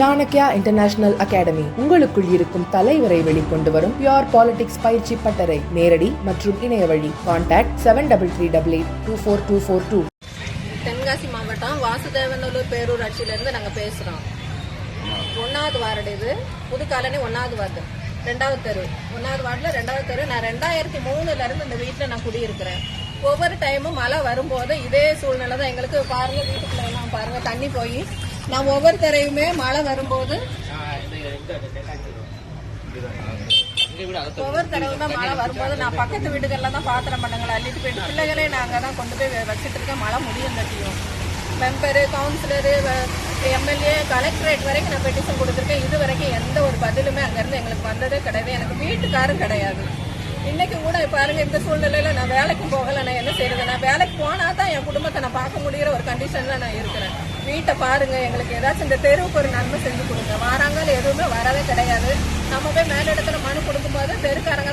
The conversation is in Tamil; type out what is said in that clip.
சாணக்யா இன்டர்நேஷனல் அகாடமி உங்களுக்குள் இருக்கும் தலைவரை வெளிக்கொண்டு வரும் பியூர் பாலிடிக்ஸ் பயிற்சி பட்டறை. நேரடி மற்றும் இணைய வழி. கான்டாக்ட் 7338242242. தென்காசி மாவட்டம் வாசுதேவநல்லூர் பேரூராட்சியிலிருந்து நாங்கள் பேசுகிறோம். 1வது வார்டு இது, புது காலனி 1வது வார்டு, 2வது தெரு. 1வது வார்டில் 2வது தெரு. நான் 2003 இந்த வீட்டில் நான் குடியிருக்கிறேன். ஒவ்வொரு டைமும் மழை வரும்போது இதே சூழ்நிலை தான் எங்களுக்கு. பாருங்க, வீட்டுக்குள்ள எல்லாம் பாருங்க தண்ணி போய், நான் ஒவ்வொரு தரையுமே மழை வரும்போது நான் பக்கத்து வீட்டுகள்ல தான் பாத்திரம் பண்ணங்களை அள்ளிட்டு போயிட்டு பிள்ளைகளே நாங்கள் தான் கொண்டு போய் வச்சுட்டு இருக்கேன். மழை முடியும் தட்டியும் மெம்பரு, கவுன்சிலரு, எம்எல்ஏ, கலெக்டரேட் வரைக்கும் நான் பெட்டிஷன் கொடுத்துருக்கேன். இது வரைக்கும் எந்த ஒரு பதிலுமே அங்கேருந்து எங்களுக்கு வந்ததே கிடையாது. எனக்கு வீட்டுக்காரும் கிடையாது. இன்னைக்கு கூட பாருங்க, இந்த சூழ்நிலையில நான் வேலைக்கு போகல. நான் என்ன செய்யறது? நான் வேலைக்கு போனா தான் என் குடும்பத்தை நான் பார்க்க முடிகிற ஒரு கண்டிஷன்ல நான் இருக்கிறேன். வீட்டை பாருங்க, எங்களுக்கு ஏதாச்சும் இந்த தெருவுக்கு ஒரு நன்மை செஞ்சு கொடுங்க. வாராங்கால எதுவுமே வரவே கிடையாது. நம்ம போய் மேலிடத்துல மனு கொடுக்கும்போது தெருக்காரங்க